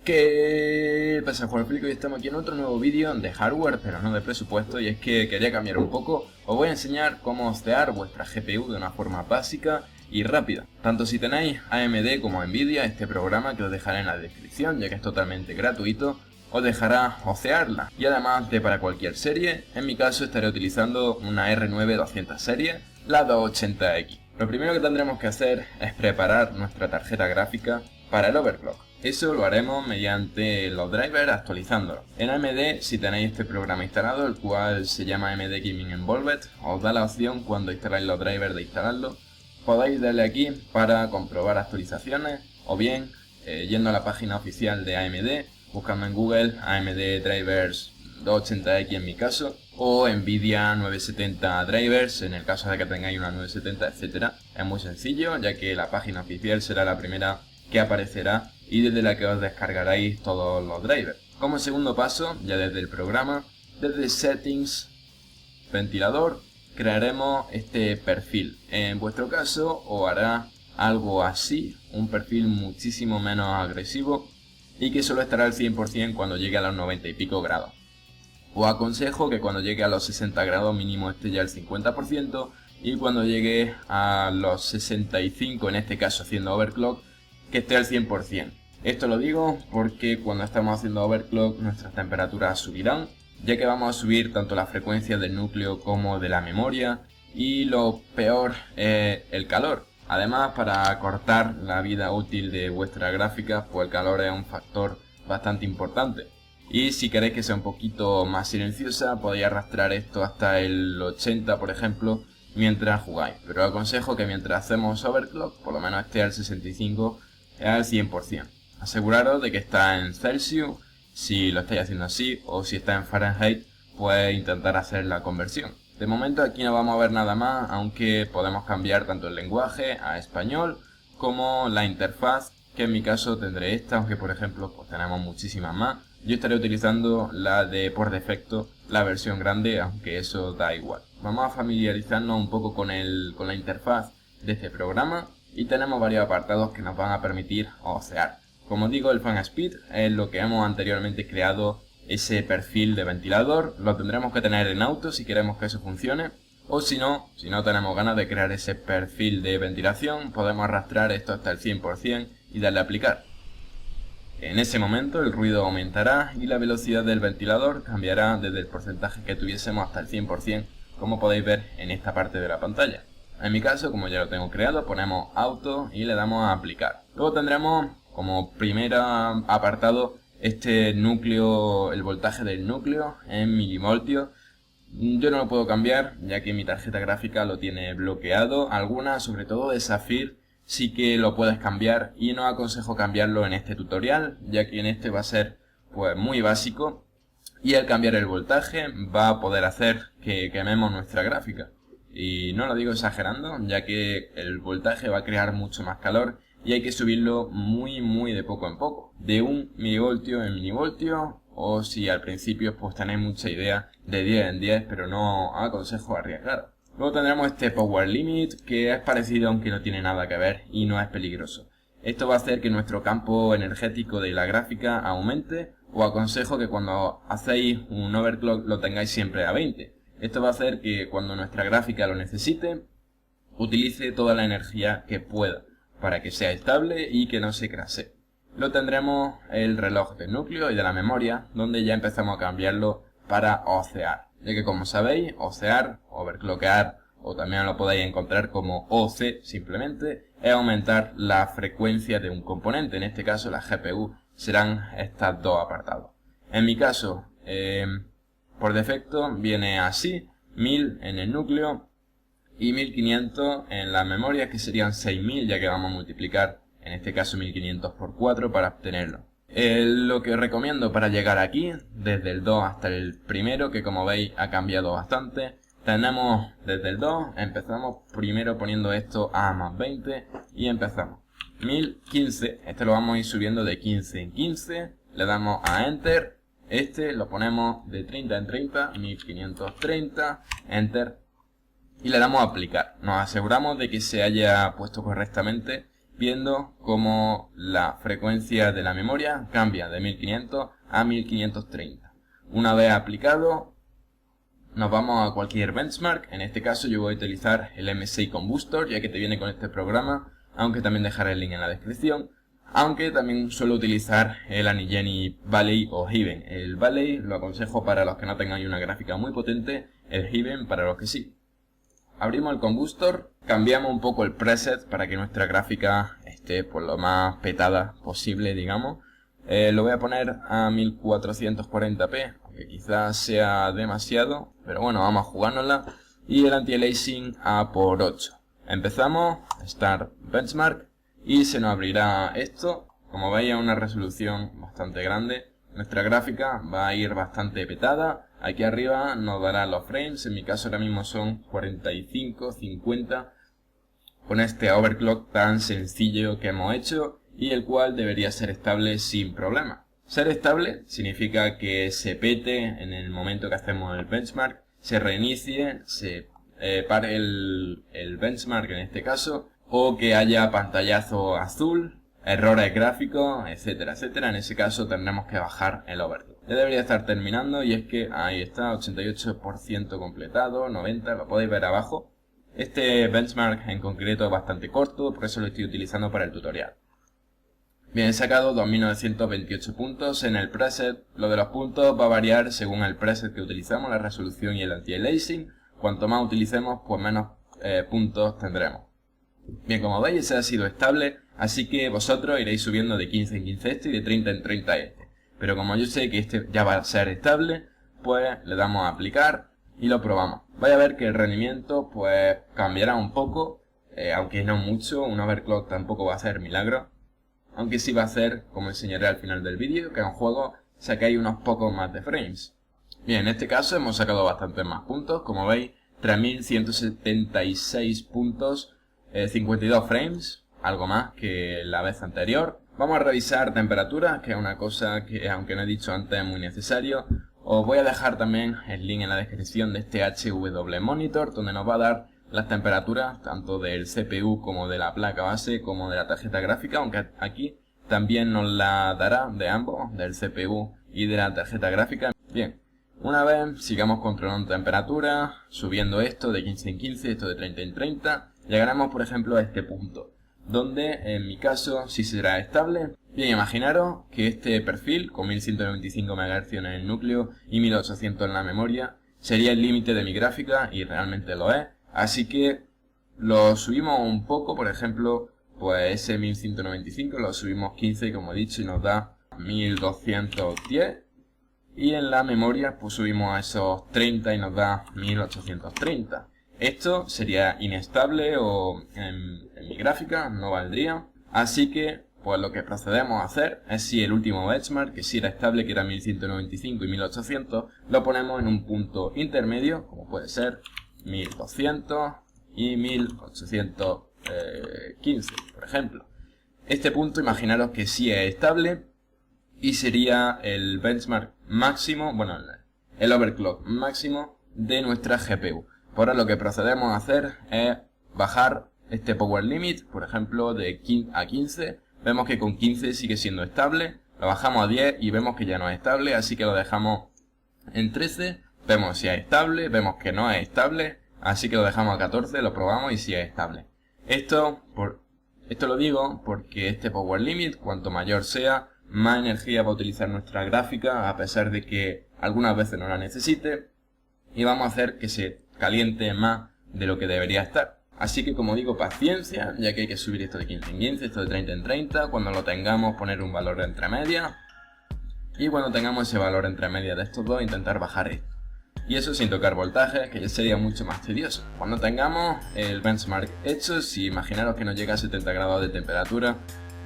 ¿Qué pasa, Juan Flico? Y estamos aquí en otro nuevo vídeo de hardware, pero no de presupuesto, y es que quería cambiar un poco. Os voy a enseñar cómo hostear vuestra GPU de una forma básica y rápida. Tanto si tenéis AMD como Nvidia, este programa que os dejaré en la descripción, ya que es totalmente gratuito, os dejará hostearla. Y además de para cualquier serie, en mi caso estaré utilizando una R9 200 serie, la 280X. Lo primero que tendremos que hacer es preparar nuestra tarjeta gráfica para el overclock. Eso lo haremos mediante los drivers actualizándolos. En AMD, si tenéis este programa instalado, el cual se llama AMD Gaming Envolved, os da la opción cuando instaláis los drivers de instalarlo. Podéis darle aquí para comprobar actualizaciones, o bien yendo a la página oficial de AMD, buscando en Google AMD Drivers 280X en mi caso, o Nvidia 970 Drivers en el caso de que tengáis una 970, etc. Es muy sencillo, ya que la página oficial será la primera que aparecerá y desde la que os descargaréis todos los drivers. Como segundo paso, ya desde el programa, desde Settings, Ventilador, crearemos este perfil. En vuestro caso os hará algo así, un perfil muchísimo menos agresivo y que solo estará al 100% cuando llegue a los 90 y pico grados. Os aconsejo que cuando llegue a los 60 grados mínimo esté ya al 50% y cuando llegue a los 65, en este caso haciendo overclock, que esté al 100%. Esto lo digo porque cuando estamos haciendo overclock nuestras temperaturas subirán, ya que vamos a subir tanto la frecuencia del núcleo como de la memoria y lo peor es el calor. Además, para cortar la vida útil de vuestra gráfica, pues el calor es un factor bastante importante. Y si queréis que sea un poquito más silenciosa, podéis arrastrar esto hasta el 80, por ejemplo, mientras jugáis. Pero os aconsejo que mientras hacemos overclock, por lo menos esté al 65, al 100%. Aseguraros de que está en Celsius, si lo estáis haciendo así, o si está en Fahrenheit, pues intentar hacer la conversión. De momento aquí no vamos a ver nada más, aunque podemos cambiar tanto el lenguaje a español, como la interfaz, que en mi caso tendré esta, aunque por ejemplo pues tenemos muchísimas más. Yo estaré utilizando la de por defecto, la versión grande, aunque eso da igual. Vamos a familiarizarnos un poco con la interfaz de este programa y tenemos varios apartados que nos van a permitir hostear. Como digo, el Fan Speed es lo que hemos anteriormente creado, ese perfil de ventilador. Lo tendremos que tener en auto si queremos que eso funcione. O si no tenemos ganas de crear ese perfil de ventilación, podemos arrastrar esto hasta el 100% y darle a aplicar. En ese momento el ruido aumentará y la velocidad del ventilador cambiará desde el porcentaje que tuviésemos hasta el 100%, como podéis ver en esta parte de la pantalla. En mi caso, como ya lo tengo creado, ponemos auto y le damos a aplicar. Luego tendremos como primer apartado este núcleo, el voltaje del núcleo en milivoltios. Yo no lo puedo cambiar, ya que mi tarjeta gráfica lo tiene bloqueado. Algunas, sobre todo de Zafir, sí que lo puedes cambiar y no aconsejo cambiarlo en este tutorial, ya que en este va a ser pues muy básico y al cambiar el voltaje va a poder hacer que quememos nuestra gráfica. Y no lo digo exagerando, ya que el voltaje va a crear mucho más calor y hay que subirlo muy de poco en poco, de 1 milivoltio en milivoltio, o si al principio pues tenéis mucha idea, de 10 en 10, pero no aconsejo arriesgar. Luego tendremos este Power Limit, que es parecido aunque no tiene nada que ver y no es peligroso. Esto va a hacer que nuestro campo energético de la gráfica aumente. Os aconsejo que cuando hacéis un overclock lo tengáis siempre a 20. Esto va a hacer que cuando nuestra gráfica lo necesite, utilice toda la energía que pueda, para que sea estable y que no se crashe. Luego tendremos el reloj del núcleo y de la memoria, donde ya empezamos a cambiarlo para hostear. Ya que como sabéis, hostear, overclockear, o también lo podéis encontrar como OC simplemente, es aumentar la frecuencia de un componente. En este caso la GPU serán estos dos apartados. En mi caso, por defecto viene así, 1000 en el núcleo y 1500 en la memoria, que serían 6000, ya que vamos a multiplicar en este caso 1500 por 4 para obtenerlo. Lo que os recomiendo para llegar aquí, desde el 2 hasta el primero, que como veis ha cambiado bastante. Tenemos desde el 2, empezamos primero poniendo esto a más 20 y empezamos. 1015, este lo vamos a ir subiendo de 15 en 15, le damos a Enter, este lo ponemos de 30 en 30, 1530, Enter, y le damos a aplicar. Nos aseguramos de que se haya puesto correctamente viendo cómo la frecuencia de la memoria cambia de 1500 a 1530. Una vez aplicado, nos vamos a cualquier benchmark. En este caso yo voy a utilizar el MSI Combustor, ya que te viene con este programa, aunque también dejaré el link en la descripción. Aunque también suelo utilizar el Anigeny Valley o Heaven. El Valley lo aconsejo para los que no tengan una gráfica muy potente, el Heaven para los que sí. Abrimos el Combustor, cambiamos un poco el preset para que nuestra gráfica esté por lo más petada posible, digamos. Lo voy a poner a 1440p, aunque quizás sea demasiado, pero bueno, vamos a jugárnosla. Y el anti-aliasing a por 8. Empezamos, Start Benchmark. Y se nos abrirá esto. Como veis, a una resolución bastante grande. Nuestra gráfica va a ir bastante petada. Aquí arriba nos dará los frames. En mi caso ahora mismo son 45, 50. Con este overclock tan sencillo que hemos hecho. Y el cual debería ser estable sin problema. Ser estable significa que se pete en el momento que hacemos el benchmark. Se reinicie, se pare el benchmark en este caso. O que haya pantallazo azul, errores gráficos, etcétera, etcétera. En ese caso tendremos que bajar el overclock. Ya debería estar terminando y es que ahí está, 88% completado, 90%, lo podéis ver abajo. Este benchmark en concreto es bastante corto, por eso lo estoy utilizando para el tutorial. Bien, he sacado 2928 puntos en el preset. Lo de los puntos va a variar según el preset que utilizamos, la resolución y el anti-aliasing. Cuanto más utilicemos, pues menos puntos tendremos. Bien, como veis, ese ha sido estable, así que vosotros iréis subiendo de 15 en 15 este y de 30 en 30 este. Pero como yo sé que este ya va a ser estable, pues le damos a aplicar y lo probamos. Vais a ver que el rendimiento pues cambiará un poco, aunque no mucho. Un overclock tampoco va a hacer milagro, aunque sí va a hacer, como enseñaré al final del vídeo, que en juego sacáis unos pocos más de frames. Bien, en este caso hemos sacado bastantes más puntos, como veis, 3176 puntos. 52 frames, algo más que la vez anterior. Vamos a revisar temperatura, que es una cosa que, aunque no he dicho antes, es muy necesario. Os voy a dejar también el link en la descripción de este HW Monitor, donde nos va a dar las temperaturas tanto del CPU como de la placa base como de la tarjeta gráfica, aunque aquí también nos la dará de ambos, del CPU y de la tarjeta gráfica. Bien, una vez sigamos controlando temperatura, subiendo esto de 15 en 15, esto de 30 en 30, llegaremos por ejemplo a este punto, donde en mi caso sí será estable. Bien, imaginaros que este perfil con 1195 MHz en el núcleo y 1800 en la memoria sería el límite de mi gráfica, y realmente lo es. Así que lo subimos un poco, por ejemplo, pues ese 1195 lo subimos 15 como he dicho y nos da 1210. Y en la memoria pues subimos a esos 30 y nos da 1830. Esto sería inestable o en mi gráfica no valdría. Así que pues lo que procedemos a hacer es, si el último benchmark, que sí era estable, que era 1195 y 1800, lo ponemos en un punto intermedio, como puede ser 1200 y 1815, por ejemplo. Este punto, imaginaros que sí es estable y sería el benchmark máximo, bueno, el overclock máximo de nuestra GPU. Por ahora lo que procedemos a hacer es bajar este power limit, por ejemplo, de 15 a 15. Vemos que con 15 sigue siendo estable. Lo bajamos a 10 y vemos que ya no es estable, así que lo dejamos en 13. Vemos si es estable, vemos que no es estable, así que lo dejamos a 14, lo probamos y si es estable. Esto lo digo porque este power limit, cuanto mayor sea, más energía va a utilizar nuestra gráfica, a pesar de que algunas veces no la necesite, y vamos a hacer que se caliente más de lo que debería estar. Así que, como digo, paciencia, ya que hay que subir esto de 15 en 15, esto de 30 en 30, cuando lo tengamos poner un valor entre media, y cuando tengamos ese valor entre media de estos dos, intentar bajar esto. Y eso sin tocar voltaje, que ya sería mucho más tedioso. Cuando tengamos el benchmark hecho, si imaginaros que nos llega a 70 grados de temperatura,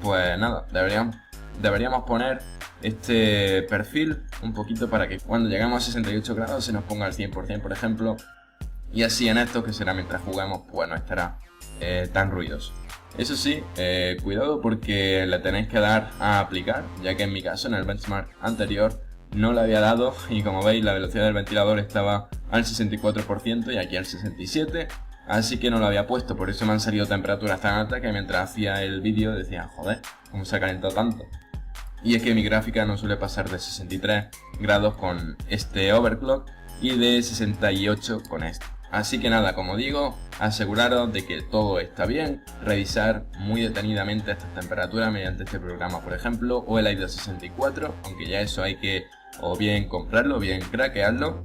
pues nada, deberíamos poner este perfil un poquito para que cuando lleguemos a 68 grados se nos ponga al 100%, por ejemplo, y así en esto, que será mientras juguemos, pues no estará tan ruidoso. Eso sí, cuidado porque le tenéis que dar a aplicar, ya que en mi caso en el benchmark anterior no le había dado, y como veis la velocidad del ventilador estaba al 64% y aquí al 67%. así que no lo había puesto, por eso me han salido temperaturas tan altas que mientras hacía el vídeo decía, joder, ¿cómo se ha calentado tanto? Y es que mi gráfica no suele pasar de 63 grados con este overclock y de 68 con este. Así que nada, como digo, aseguraros de que todo está bien, revisar muy detenidamente estas temperaturas mediante este programa, por ejemplo, o el AIDA 64, aunque ya eso hay que o bien comprarlo o bien craquearlo.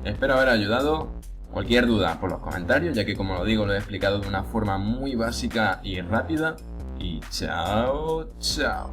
Espero haber ayudado. Cualquier duda por los comentarios, ya que como lo digo lo he explicado de una forma muy básica y rápida. Y chao, chao.